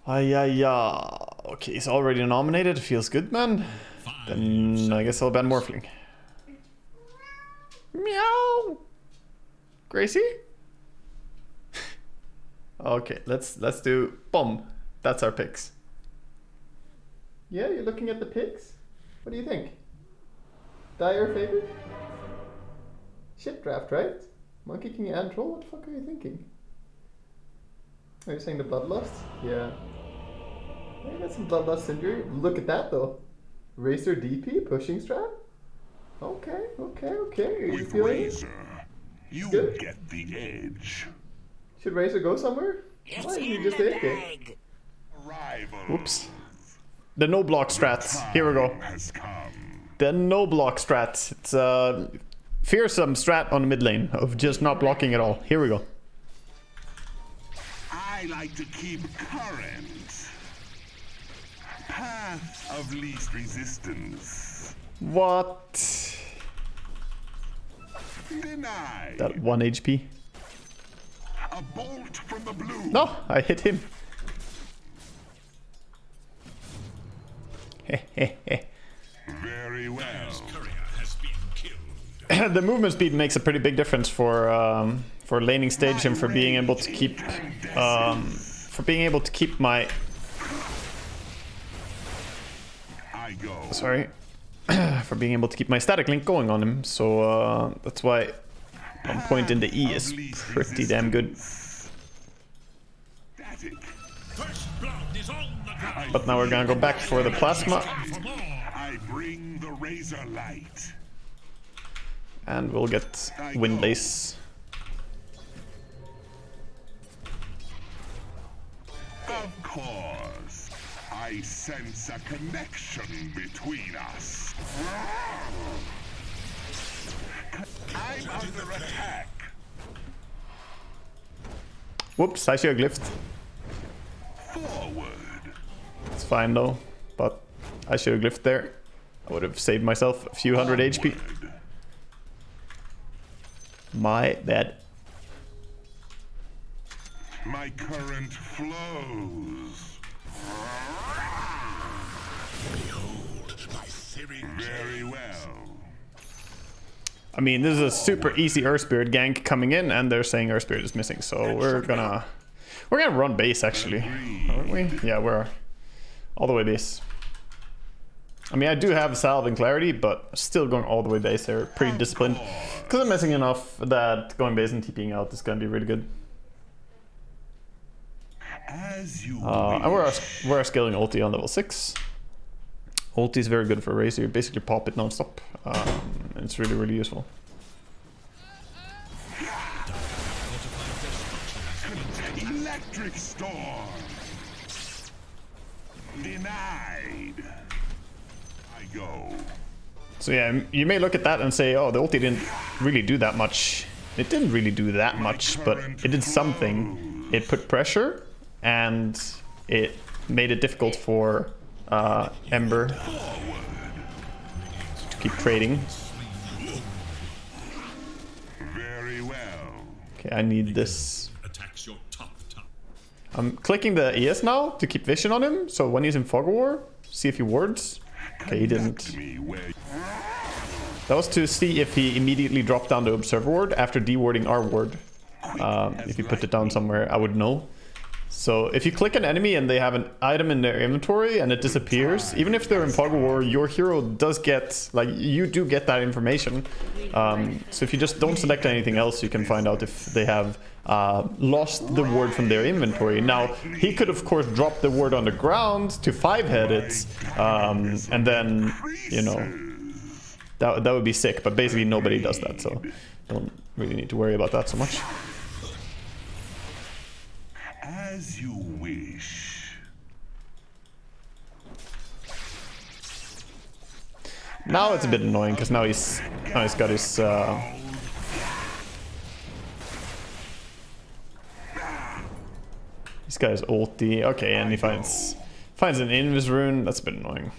Okay, he's already nominated. Feels good, man. Then I guess I'll ban Morphling. Meow. Gracie? Okay, let's do bomb. That's our picks. Yeah, you're looking at the picks? What do you think? Dire favorite? Shit draft, right? Monkey King and Troll? What the fuck are you thinking? Are you saying the Bloodlust? Yeah. I got some Bloodlust injury. Look at that though. Racer DP pushing strat? Okay. Are you feeling Razor, you good? get the edge. Should Racer go somewhere? Why isn't he just AFK? Whoops. The no block strat. Here we go. The no block strat. It's a fearsome strat on the mid lane of just not blocking at all. Here we go. I like to keep current. Path of least resistance. What? Denied. That 1 HP. A bolt from the blue. No, I hit him. Very well. The movement speed makes a pretty big difference for laning stage and for being able to keep my for being able to keep my static link going on him. So that's why on point in the E is pretty damn good. But now we're gonna go back for the plasma. I bring the razor light. And we'll get Windlace. Of course. I sense a connection between us. I'm under attack. Whoops, I should have glyphed. Forward. It's fine though, but I should have glyphed there. I would have saved myself a few hundred HP. My bad. My current flows. Behold, my very well. I mean, this is a super easy Earth Spirit gank coming in, and they're saying Earth Spirit is missing, so we're gonna run base actually, aren't we? Yeah, we're all the way base. I mean, I do have Salve and Clarity, but still going all the way base. They're pretty disciplined because I'm missing enough that going base and TPing out is gonna be really good. And we're scaling ulti on level 6. Ulti is very good for Razor. You basically pop it non-stop. It's really useful. Electric storm. Denied. I go. So yeah, you may look at that and say, oh, the ulti didn't really do that much. It didn't really do that much, but it did something. It put pressure, and it made it difficult for Ember to keep trading. Very well. Okay, I need this. I'm clicking the ES now to keep vision on him, so when he's in Fog of War, see if he wards. Okay, he didn't. That was to see if he immediately dropped down the Observer ward after dewarding our ward. If you put it down somewhere, I would know. So if you click an enemy and they have an item in their inventory and it disappears, even if they're in Fog of War, your hero does get, like, you do get that information. So if you just don't select anything else, you can find out if they have lost the ward from their inventory. Now, he could of course drop the ward on the ground to 5-head it, and then, you know, that would be sick, but basically nobody does that, so don't really need to worry about that so much. As you wish. Now it's a bit annoying because now he's got his he's got his ulti. Okay, and he finds an Invis rune. That's a bit annoying.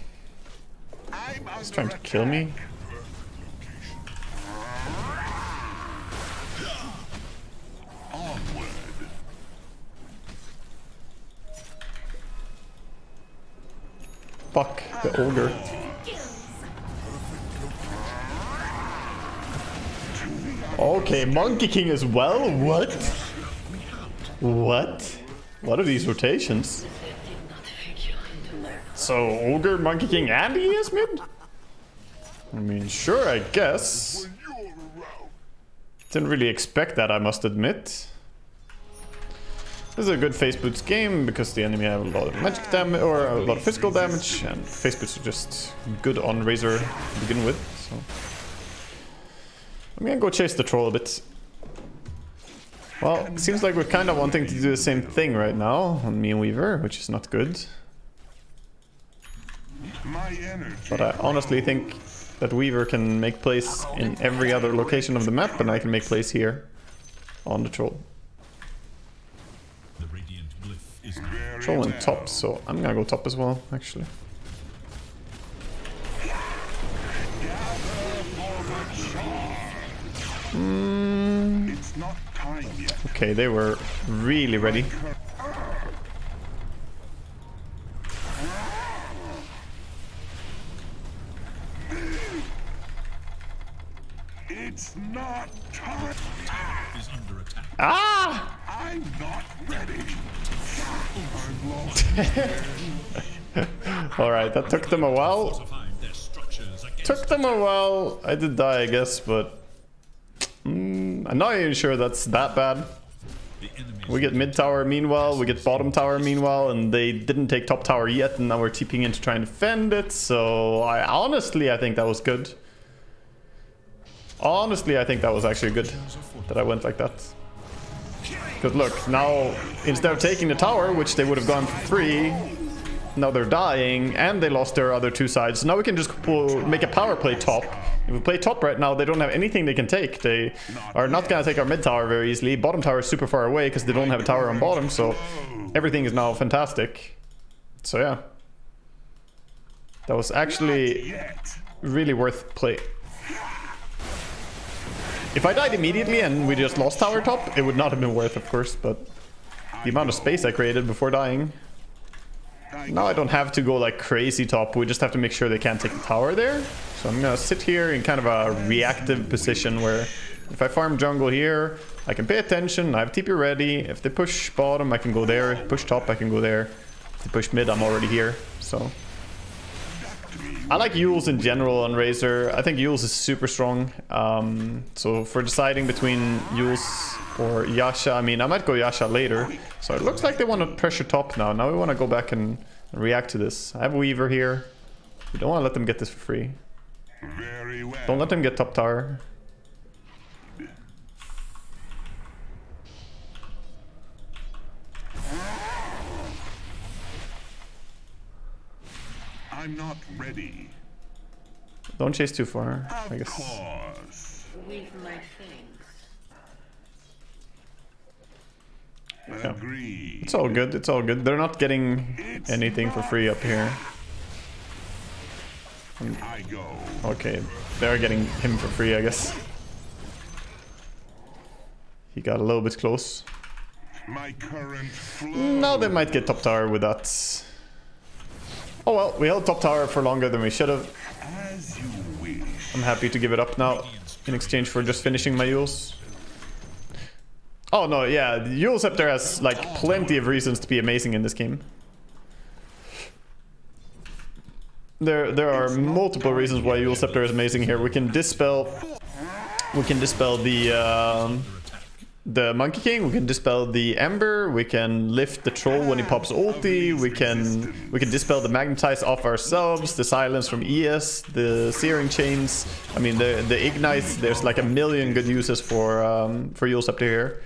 He's trying to kill me. fuck? The ogre. Okay, Monkey King as well? What? What? What are these rotations? So, Ogre, Monkey King, and ES mid? I mean, sure, I guess. Didn't really expect that, I must admit. This is a good face boots game because the enemy have a lot of magic damage or a lot of physical damage, and face boots are just good on Razor to begin with. So I'm gonna go chase the troll a bit. Well, it seems like we're kind of wanting to do the same thing right now on me and Weaver, which is not good. But I honestly think that Weaver can make plays in every other location of the map, and I can make plays here on the troll. Troll and top, so I'm gonna go top as well, actually. Okay, they were really ready. It's not time. Is under attack. Ah! I'm not ready. Alright, that took them a while. Took them a while. I did die, I guess, but I'm not even sure that's that bad. We get mid tower meanwhile, we get bottom tower meanwhile, and they didn't take top tower yet, and now we're TPing in to try and defend it. So honestly, I think that was good. Honestly, I think that was actually good that I went like that. Because look, now instead of taking the tower, which they would have gone for free, now they're dying and they lost their other two sides. So now we can just make a power play top. If we play top right now, they don't have anything they can take. They are not going to take our mid tower very easily. Bottom tower is super far away because they don't have a tower on bottom. So everything is now fantastic. So yeah. That was actually really worth play. If I died immediately and we just lost tower top, it would not have been worth, of course, but the amount of space I created before dying. Now I don't have to go like crazy top, we just have to make sure they can't take the tower there. So I'm gonna sit here in kind of a reactive position where if I farm jungle here, I can pay attention, I have TP ready. If they push bottom, I can go there. Push top, I can go there. If they push mid, I'm already here, so... I like Yules in general on Razor. I think Yules is super strong. So for deciding between Yules or Yasha, I mean, I might go Yasha later. So it looks like they want to pressure top now. Now we want to go back and react to this. I have Weaver here. We don't want to let them get this for free. Very well. Don't let them get top tower. I'm not ready. Don't chase too far, I guess. With my things. Yeah. Agreed. It's all good, it's all good. They're not getting anything for free up here. I go. Okay, they're getting him for free, I guess. He got a little bit close. My current flow. Now they might get top tower with that. Oh well, we held top tower for longer than we should have. As you wish. I'm happy to give it up now in exchange for just finishing my Yules. Oh no, yeah, Yules up there has like plenty of reasons to be amazing in this game. There are multiple reasons why Yules Scepter is amazing here. We can dispel the Monkey King, we can dispel the Ember, we can lift the Troll when he pops ulti, we can dispel the Magnetize off ourselves, the Silence from ES, the Searing Chains. I mean the Ignites, there's like a million good uses for Yules Scepter here.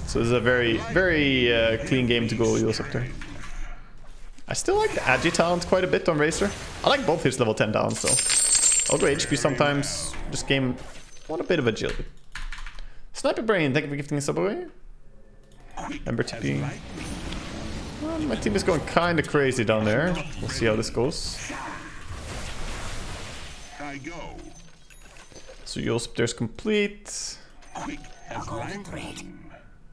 So this is a very, very clean game to go Yules Scepter. I still like the Agi talent quite a bit on Razor. I like both his level 10 talents though. I'll go HP sometimes. This game, I want a bit of agility. Sniper Brain, thank you for gifting a sub away. Ember TP. Well, my team is going kind of crazy down there. We'll see how this goes. I go. So Yules Scepter's complete. Quick as lightning.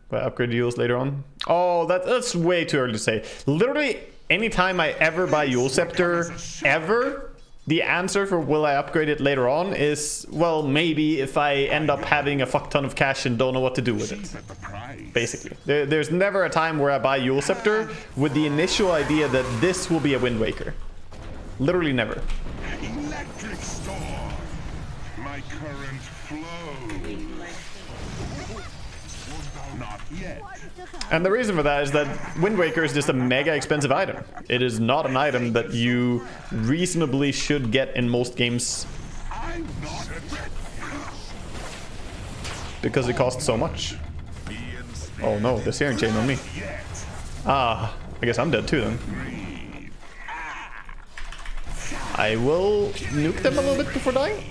Will I upgrade Yules later on? Oh, that's way too early to say. Literally, anytime I ever buy Yule Scepter, ever, the answer for will I upgrade it later on is, well, maybe if I end up having a fuck ton of cash and don't know what to do with it. Basically. There's never a time where I buy Yule Scepter with the initial idea that this will be a Wind Waker. Literally never. Electric storm. My current flow. Not yet. And the reason for that is that Wind Waker is just a mega expensive item. It is not an item that you reasonably should get in most games I'm not because it costs so much. Oh no, there's Searing Chain on me. yet. Ah, I guess I'm dead too then. I will nuke them a little bit before dying.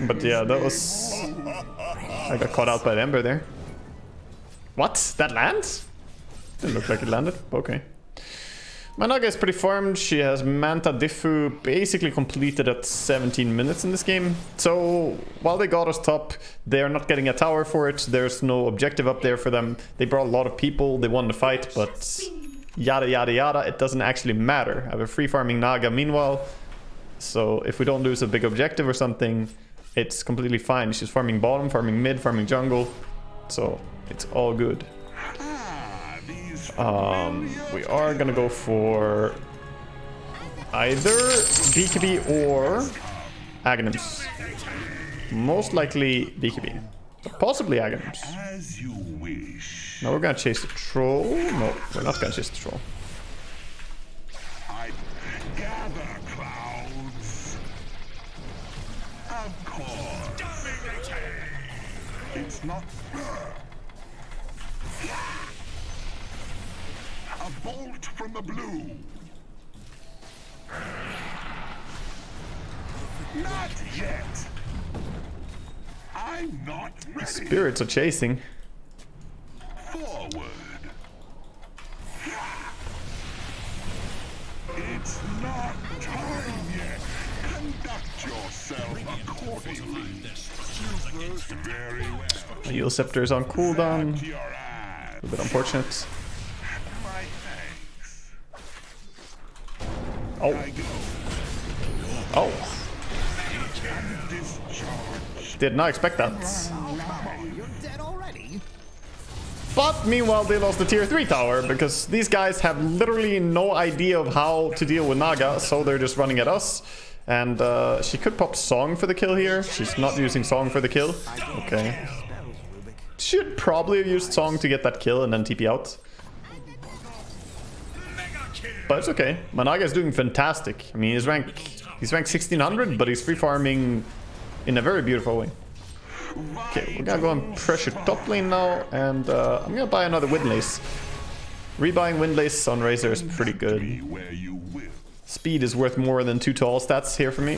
But yeah, that was... I got caught out by the Ember there. What? That lands? Didn't look like it landed. Okay. My Naga is pretty farmed. She has Manta Diffu basically completed at 17 minutes in this game. So while they got us top, they are not getting a tower for it. There's no objective up there for them. They brought a lot of people. They won the fight, but yada yada yada. It doesn't actually matter. I have a free farming Naga meanwhile. So if we don't lose a big objective or something, it's completely fine. She's farming bottom, farming mid, farming jungle. So it's all good. We are gonna go for either BKB or Aghanims. Most likely BKB, but possibly Aghanims. As you wish. Now we're gonna chase the troll. No, we're not gonna chase the troll. I gather clouds. Of course. It's not. A bolt from the blue. Not yet. I'm not ready. Spirits are chasing. Forward. It's not time yet. Conduct yourself accordingly. Very well. My Yule Scepter is on cooldown. To your eyes. A bit unfortunate. My thanks. Oh. I go. Oh. Discharge. Did not expect that. You're dead already? But meanwhile, they lost the tier 3 tower because these guys have literally no idea of how to deal with Naga, so they're just running at us. And she could pop Song for the kill here. She's not using Song for the kill. Okay. Should probably have used Song to get that kill and then TP out. But it's okay. My Naga is doing fantastic. I mean, he's ranked 1600, but he's free farming in a very beautiful way. Okay, we're gonna go and pressure top lane now, and I'm gonna buy another Windlace. Rebuying Windlace on Razor is pretty good. Where you will. Speed is worth more than 2 tall stats here for me.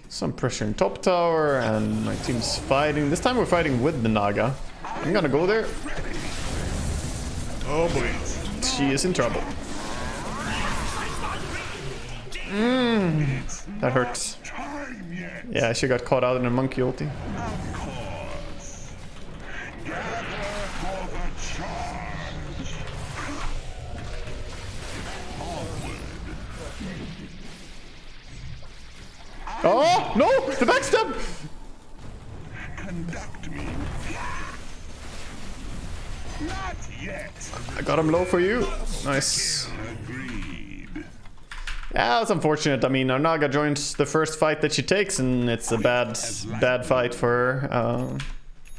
Some pressure in top tower, and my team's fighting. This time we're fighting with the Naga. I'm gonna go there. Oh boy, she is in trouble. That hurts. Time yet. Yeah, she got caught out in a monkey ulti. Of course. Gather for the charge. Onward. Oh no! The backstab! Conduct me. Not yet. I got him low for you. Nice. Agreed. Yeah, that's unfortunate. I mean, our Naga joins the first fight that she takes, and it's a bad fight for her.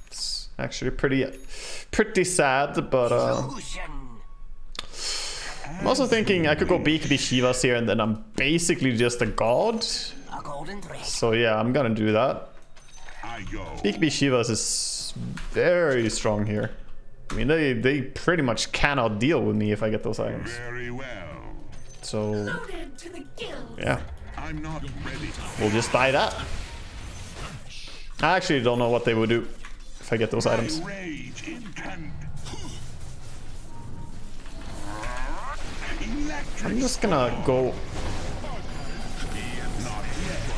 It's actually pretty sad, but I'm also thinking I could go BKB Shivas here, and then I'm basically just a god. So yeah, I'm gonna do that. I go. BKB Shivas is very strong here. I mean, they pretty much cannot deal with me if I get those items. Very well. So yeah, I'm not ready. we'll just buy that. I actually don't know what they would do if I get those items. Rage I'm just gonna go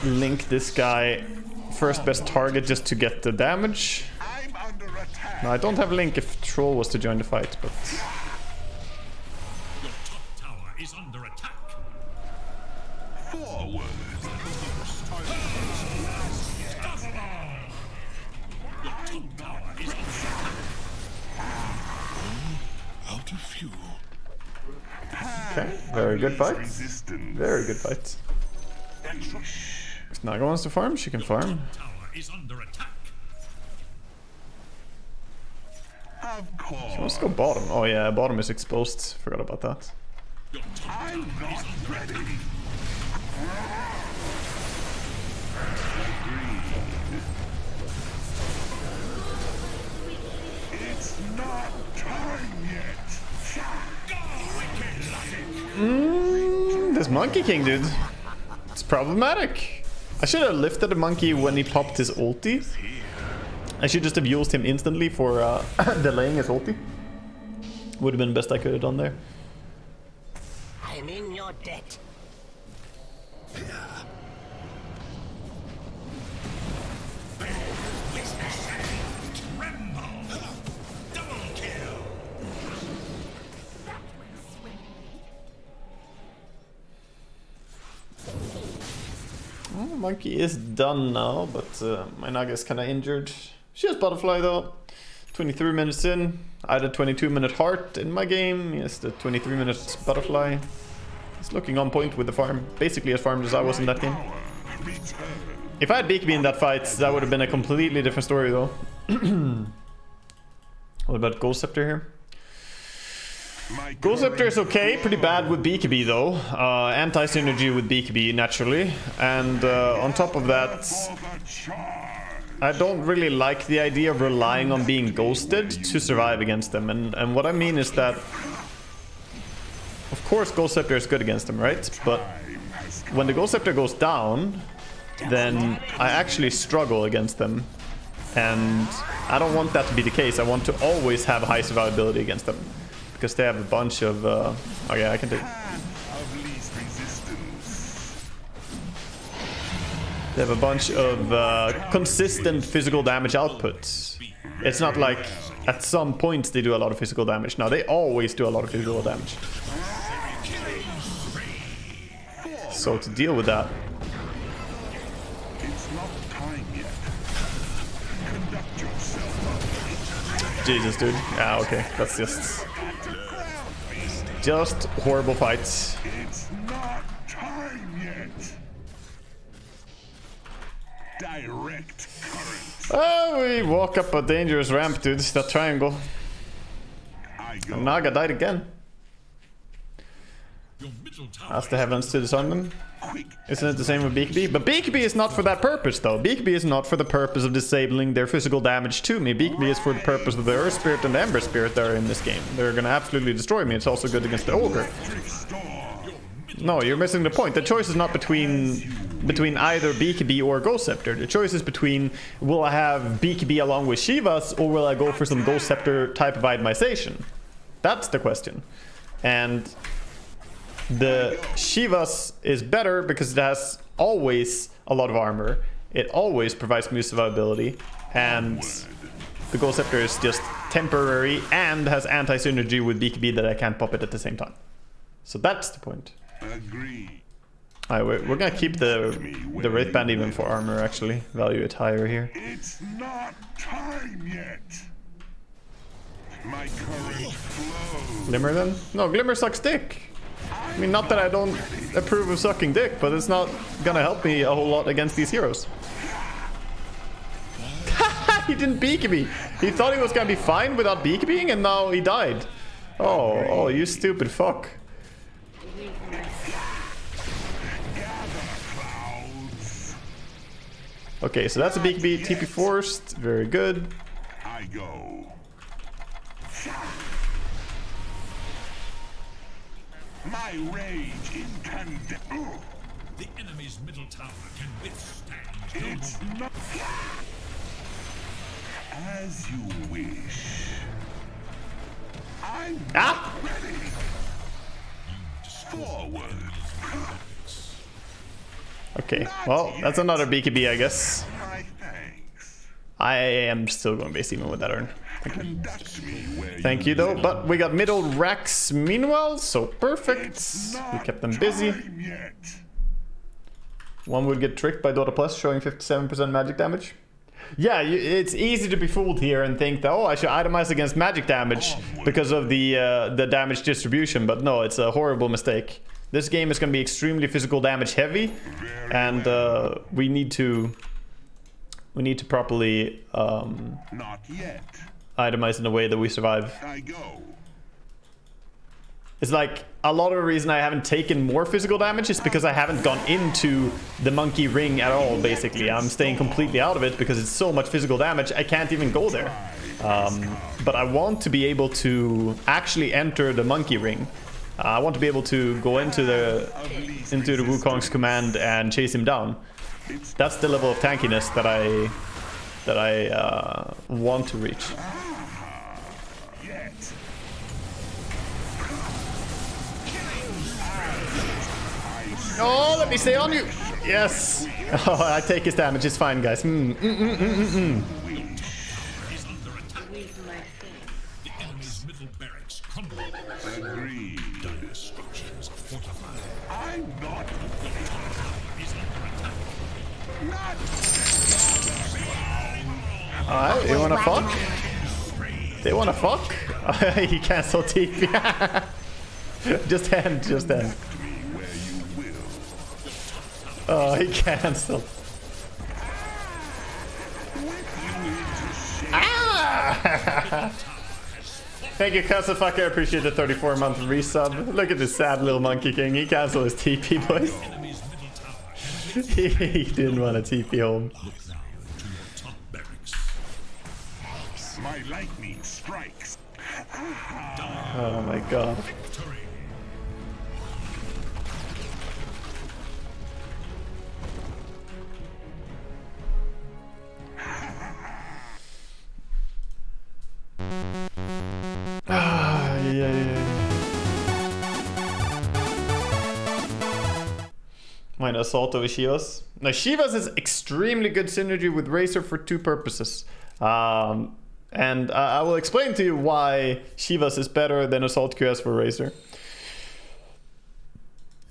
link this guy first best target just to get the damage. I'm under attack. No, I don't have link if Troll was to join the fight, but is under attack. Forward. Your top tower is under attack. Out of fuel. Okay, very good fight. Very good fight. If Naga wants to farm, she can farm. Tower is under attack. Of course. She wants to go bottom. Oh yeah, bottom is exposed. Forgot about that. I'm not ready. It's not time yet. This Monkey King, dude. It's problematic. I should have lifted the monkey when he popped his ulti. I should just have used him instantly for delaying his ulti. Would have been the best I could have done there. I'm in your debt. Well, monkey is done now, but my Naga is kind of injured. She has butterfly though. 23 minutes in. I had a 22-minute heart in my game. Yes, the 23-minute butterfly. He's looking on point with the farm. Basically as farmed as I was in that game. If I had BKB in that fight, that would have been a completely different story though. What about Ghost Scepter here? Ghost Scepter is okay, pretty bad with BKB though. Anti-synergy with BKB naturally. And on top of that, I don't really like the idea of relying on being ghosted to survive against them. And what I mean is that, of course Ghost Scepter is good against them, right? But when the Ghost Scepter goes down, then I actually struggle against them. And I don't want that to be the case. I want to always have high survivability against them. Because they have a bunch of... okay, I can take... They have a bunch of consistent physical damage outputs. It's not like at some points they do a lot of physical damage. No, they always do a lot of physical damage. So to deal with that... Jesus, dude. Ah, okay. That's just horrible fights. It's not time yet. Direct current. Oh, we walk up a dangerous ramp, dude. That triangle. And Naga died again. Ask the heavens to disarm them. Isn't it the same with BKB? But BKB is not for that purpose, though. BKB is not for the purpose of disabling their physical damage to me. BKB is for the purpose of the Earth Spirit and the Ember Spirit that are in this game. They're gonna absolutely destroy me. It's also good against the Ogre. No, you're missing the point. The choice is not between either BKB or Ghost Scepter. The choice is between, will I have BKB along with Shivas, or will I go for some Ghost Scepter type of itemization? That's the question. And the Shivas is better because it has always a lot of armor. It always provides smooth survivability. And the Ghost Scepter is just temporary and has anti-synergy with BKB that I can't pop it at the same time. So that's the point. Agree. Alright, we're gonna keep the Wraith Band even for armor, actually. Value it higher here. It's not time yet. My current flow. Glimmer then? No, Glimmer sucks dick. I mean, not that I don't approve of sucking dick, but it's not gonna help me a whole lot against these heroes. He didn't BKB. He thought he was gonna be fine without BKBing, and now he died. Oh, you stupid fuck. Okay, so that's a BKB. TP forced. Very good. I go. My rage incandescent. The enemy's middle tower can withstand. It's not as you wish. I'm ready. Forward. Okay, well, that's another BKB, I guess. My thanks. I am still going base even with that urn. Thank you though, but we got middle racks meanwhile, so perfect. We kept them busy. One would get tricked by Dota Plus showing 57% magic damage. Yeah, it's easy to be fooled here and think that, oh, I should itemize against magic damage because of the damage distribution, but no, it's a horrible mistake. This game is going to be extremely physical damage heavy, and we need to properly Not yet. itemize in a way that we survive. I go. It's like a lot of the reason I haven't taken more physical damage is because I haven't gone into the monkey ring at all, basically. I'm staying completely out of it because it's so much physical damage, I can't even go there. But I want to be able to actually enter the monkey ring. I want to be able to go into the Wukong's command and chase him down. That's the level of tankiness that I want to reach. Oh, let me stay on you. Yes. Oh, I take his damage. It's fine, guys. Away from my face. The enemy's middle barracks crumble. Agreed. Dire structures fortified. I'm not. Is under attack. Alright, you wanna fuck? They wanna fuck? He canceled TP. Just end, just end. Oh, he cancelled. Ah! Thank you, Cussifucker. I appreciate the 34-month resub. Look at this sad little monkey king. He canceled his TP, boys. He didn't want a TP home. My lightning strikes. Oh my god. Mine assault over Shivas. Now Shivas is extremely good synergy with Razor for two purposes. And I will explain to you why Shivas is better than Assault QS for Razor.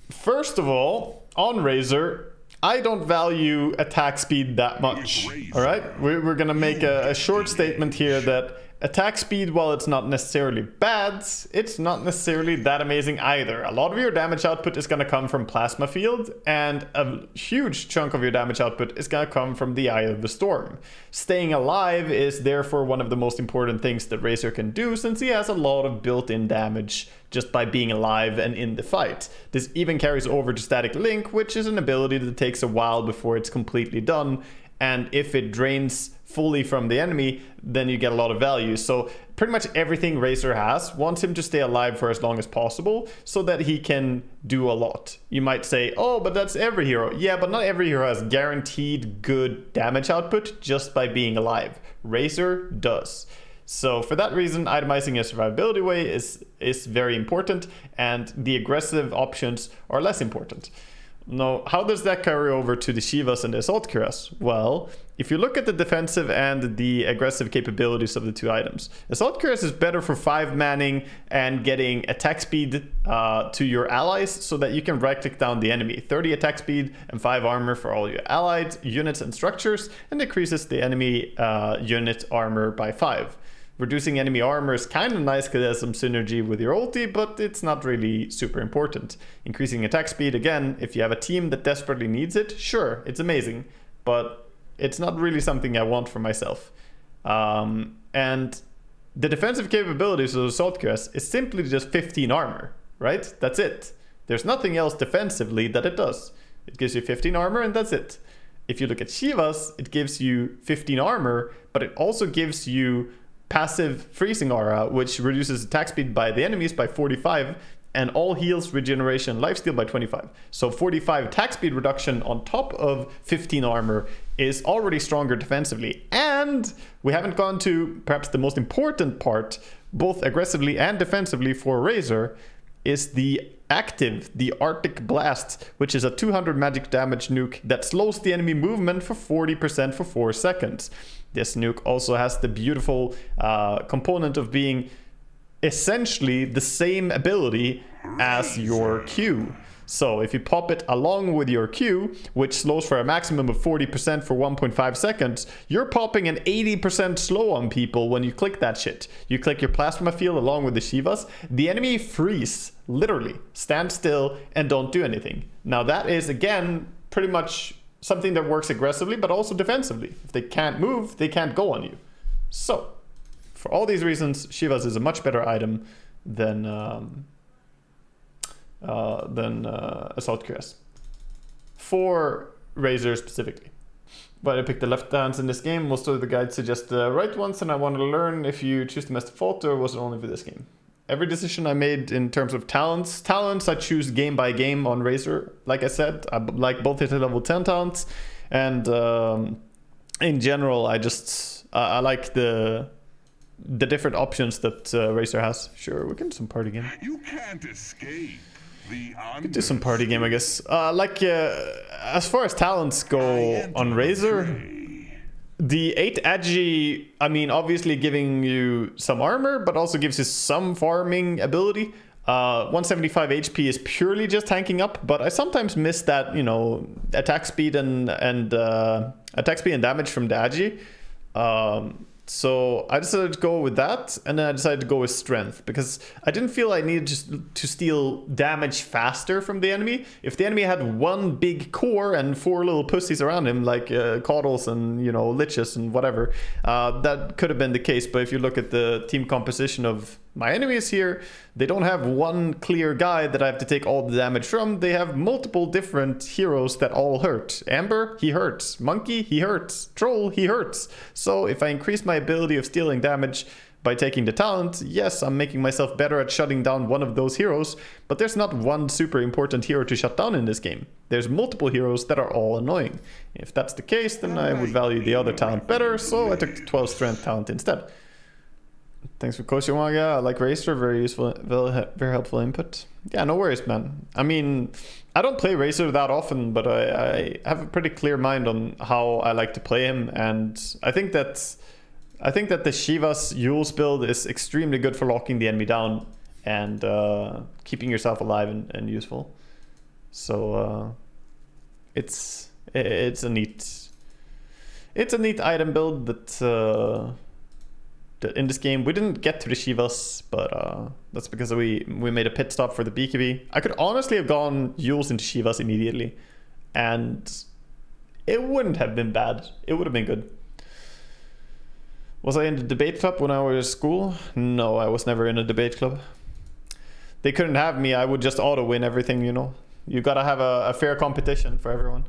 First of all, on Razor, I don't value attack speed that much. Alright? We're gonna make a short statement here that attack speed, while it's not necessarily bad, it's not necessarily that amazing either. A lot of your damage output is going to come from Plasma Field, and a huge chunk of your damage output is going to come from the Eye of the Storm. Staying alive is therefore one of the most important things that Razor can do, since he has a lot of built-in damage just by being alive and in the fight. This even carries over to Static Link, which is an ability that takes a while before it's completely done, and if it drains fully from the enemy, then you get a lot of value. So pretty much everything Razor has wants him to stay alive for as long as possible so that he can do a lot. You might say, oh, but that's every hero. Yeah, but not every hero has guaranteed good damage output just by being alive. Razor does. So for that reason, itemizing a survivability way is very important, and the aggressive options are less important. Now, how does that carry over to the Shivas and the Assault Cuirass? Well, if you look at the defensive and the aggressive capabilities of the two items, Assault Cuirass is better for 5-manning and getting attack speed to your allies so that you can right-click down the enemy. 30 attack speed and 5 armor for all your allied units and structures, and decreases the enemy unit armor by 5. Reducing enemy armor is kind of nice because it has some synergy with your ulti, but it's not really super important. Increasing attack speed, again, if you have a team that desperately needs it, sure, it's amazing, but it's not really something I want for myself. And the defensive capabilities of Assault Cuirass is simply just 15 armor, right? That's it. There's nothing else defensively that it does. It gives you 15 armor and that's it. If you look at Shivas, it gives you 15 armor, but it also gives you passive freezing aura, which reduces attack speed by the enemies by 45 and all heals, regeneration, lifesteal by 25. So 45 attack speed reduction on top of 15 armor is already stronger defensively. And we haven't gone to perhaps the most important part, both aggressively and defensively for Razor, is the active the Arctic Blast, which is a 200 magic damage nuke that slows the enemy movement for 40% for 4 seconds. This nuke also has the beautiful component of being essentially the same ability as your Q. So if you pop it along with your Q, which slows for a maximum of 40% for 1.5 seconds, you're popping an 80% slow on people when you click that shit. You click your plasma field along with the Shivas, the enemy freeze, literally, stand still and don't do anything. Now that is, again, pretty much something that works aggressively, but also defensively. If they can't move, they can't go on you. So, for all these reasons, Shivas is a much better item than Assault QS. For Razor specifically. But I picked the left hands in this game. Most of the guides suggest the right ones, and I wanted to learn if you choose them as default or was it only for this game. Every decision I made in terms of talents I choose game by game on Razor. Like I said, I like both hit level 10 talents, and in general, I like the different options that Razor has. Sure, we can do some party game. You can't escape. We could do some party game, I guess. As far as talents go on Razor, the 8 Agi, I mean, obviously giving you some armor, but also gives you some farming ability. 175 HP is purely just tanking up, but I sometimes miss that, you know, attack speed and damage from the Agi. So I decided to go with that, and then I decided to go with strength because I didn't feel I needed to steal damage faster from the enemy. If the enemy had one big core and 4 little pussies around him, like Caudals and, you know, Liches and whatever, that could have been the case. But if you look at the team composition of my enemies here, they don't have one clear guy that I have to take all the damage from. They have multiple different heroes that all hurt. Amber, he hurts. Monkey, he hurts. Troll, he hurts. So if I increase my ability of stealing damage by taking the talent, yes, I'm making myself better at shutting down one of those heroes, but there's not one super important hero to shut down in this game. There's multiple heroes that are all annoying. If that's the case, then I would value the other talent better, so I took the 12 strength talent instead. Thanks for coaching, Waga. I like Razor, very useful, very helpful input. Yeah, no worries, man. I mean, I don't play Razor that often, but I have a pretty clear mind on how I like to play him, and I think that the Shiva's Yule's build is extremely good for locking the enemy down and keeping yourself alive and useful. So it's a neat item build that. In this game, we didn't get to the Shivas, but that's because we made a pit stop for the BKB. I could honestly have gone Yules into Shivas immediately, and it wouldn't have been bad. It would have been good. Was I in the debate club when I was at school? No, I was never in a debate club. They couldn't have me. I would just auto-win everything, you know. You gotta have a fair competition for everyone.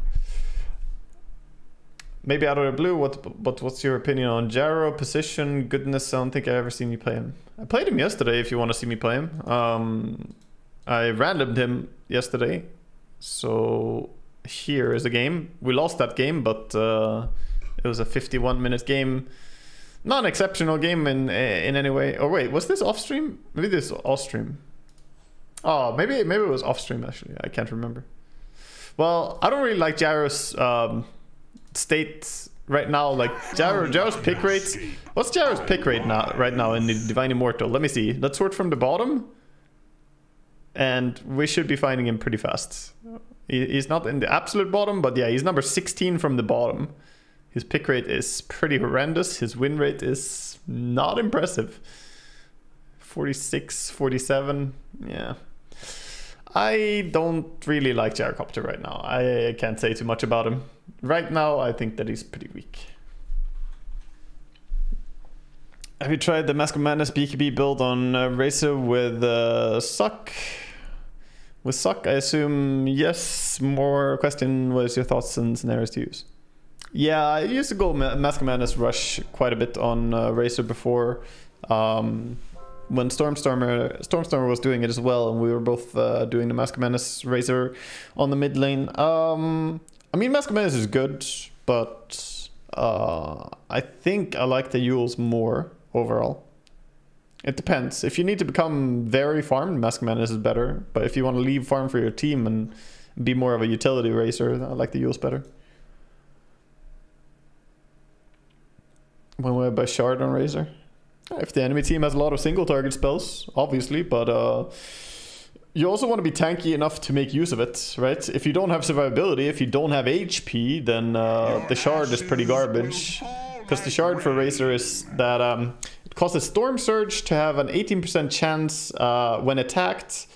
Maybe out of the blue, but what's your opinion on Jaro, position, goodness? I don't think I've ever seen you play him. I played him yesterday if you want to see me play him. I randomed him yesterday. So here is a game. We lost that game, but it was a 51-minute game. Not an exceptional game in any way. Oh wait, was this off stream? Maybe this was off stream. Oh, maybe it was off stream actually. I can't remember. Well, I don't really like Jaro's state right now. Like Jaro's pick rates. What's Jaro's pick rate right now in the Divine Immortal? Let me see. Let's sort from the bottom, and we should be finding him pretty fast. He's not in the absolute bottom, but yeah, he's number 16 from the bottom. His pick rate is pretty horrendous. His win rate is not impressive. 46, 47. Yeah. I don't really like Gyrocopter right now. I can't say too much about him. Right now, I think that he's pretty weak. Have you tried the Mask of Madness BKB build on Razor with Suck? With Suck, I assume yes. More question, what is your thoughts and scenarios to use? Yeah, I used to go Mask of Madness Rush quite a bit on Razor before. When Stormstormer was doing it as well, and we were both doing the Mask of Madness Razor on the mid lane. I mean, Mask of Madness is good, but I think I like the Yules more overall. It depends. If you need to become very farmed, Mask Madness is better. But if you want to leave farm for your team and be more of a utility racer, I like the Yules better. When we buy Shard on Razor. If the enemy team has a lot of single target spells, obviously, but you also want to be tanky enough to make use of it, right? If you don't have survivability, if you don't have HP, then the Shard is pretty garbage. Because the Shard for Razor is that it causes Storm Surge to have an 18% chance when attacked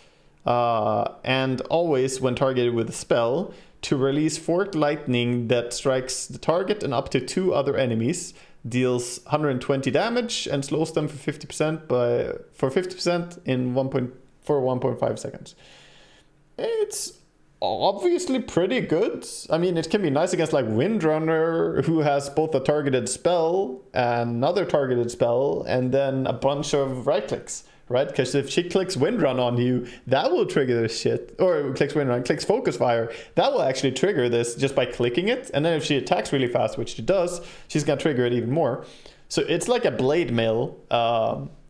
and always when targeted with a spell to release Forked Lightning that strikes the target and up to 2 other enemies, deals 120 damage and slows them for 50% in 1.5 seconds. It's obviously pretty good. I mean, it can be nice against like Windrunner, who has both a targeted spell and another targeted spell, and then a bunch of right clicks, right? Because if she clicks Windrun on you, that will trigger this shit. Or clicks Windrun, clicks Focus Fire, that will actually trigger this just by clicking it. And then if she attacks really fast, which she does, she's gonna trigger it even more. So it's like a blade mail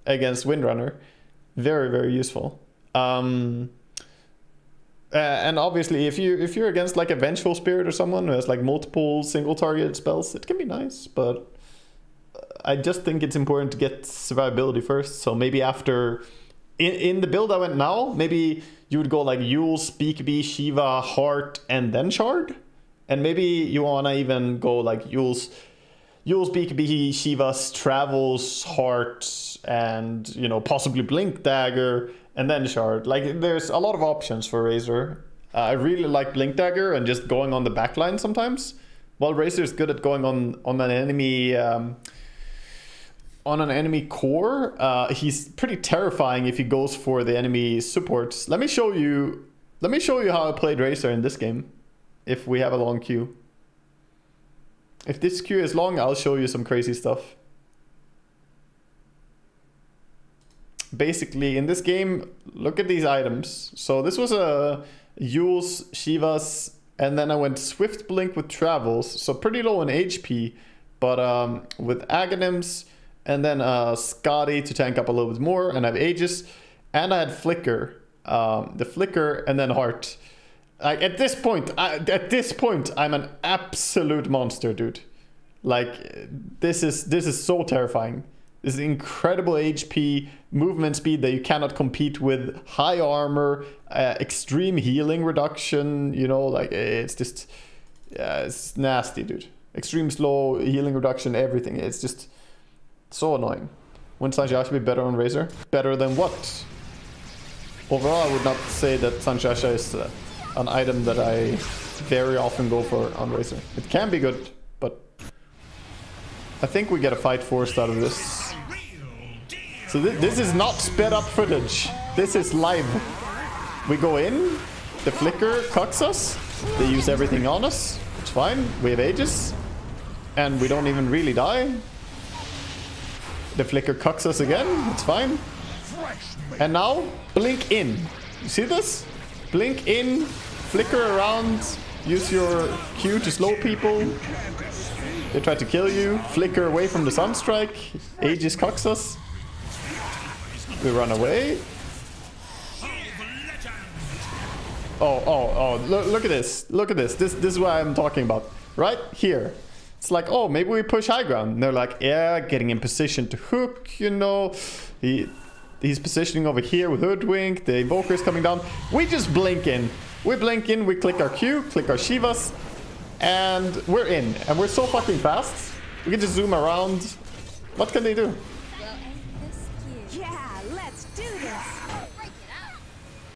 against Windrunner. Very, very useful. And obviously, if you're against like a Vengeful Spirit or someone who has like multiple single targeted spells, it can be nice, but I just think it's important to get survivability first. So maybe after, in the build I went now, maybe you would go like Yules, BKB, Shiva, Heart, and then Shard. And maybe you wanna even go like Yules, BKB, Shiva's, Travels, Heart, and you know, possibly Blink Dagger, and then Shard. Like, there's a lot of options for Razor. I really like Blink Dagger and just going on the backline sometimes. While Razor is good at going on an enemy core, he's pretty terrifying if he goes for the enemy supports. Let me show you how I played Razor in this game. If we have a long queue. If this queue is long, I'll show you some crazy stuff. Basically, in this game, look at these items. So this was a Yules, Shiva's, and then I went Swift Blink with Travels. So pretty low in HP, but with Aghanims, and then Scotty to tank up a little bit more, and I have Aegis, and I had Flicker. The Flicker, and then Heart. Like, at this point, I'm an absolute monster, dude. Like, this is so terrifying. This is incredible HP, movement speed that you cannot compete with, high armor, extreme healing reduction, you know, like, it's just, yeah, it's nasty, dude. Extreme slow, healing reduction, everything. It's just so annoying. Wouldn't Sanshasha be better on Razor? Better than what? Overall, I would not say that Sanshasha is an item that I very often go for on Razor. It can be good, but I think we get a fight forced out of this. So this is not sped up footage. This is live. We go in, the Flicker cucks us, they use everything on us, it's fine, we have Aegis, and we don't even really die. The Flicker cucks us again, it's fine. And now, blink in. You see this? Blink in, flicker around, use your Q to slow people. They try to kill you, flicker away from the Sunstrike, Aegis cucks us. We run away. Oh, look at this. Look at this. This is what I'm talking about. Right here. It's like, oh, maybe we push high ground. And they're like, yeah, getting in position to hook, you know. He's positioning over here with Hoodwink. The Invoker is coming down. We just blink in. We blink in, we click our Q, click our Shivas, and we're in. And we're so fucking fast. We can just zoom around. What can they do? Yeah, let's do this.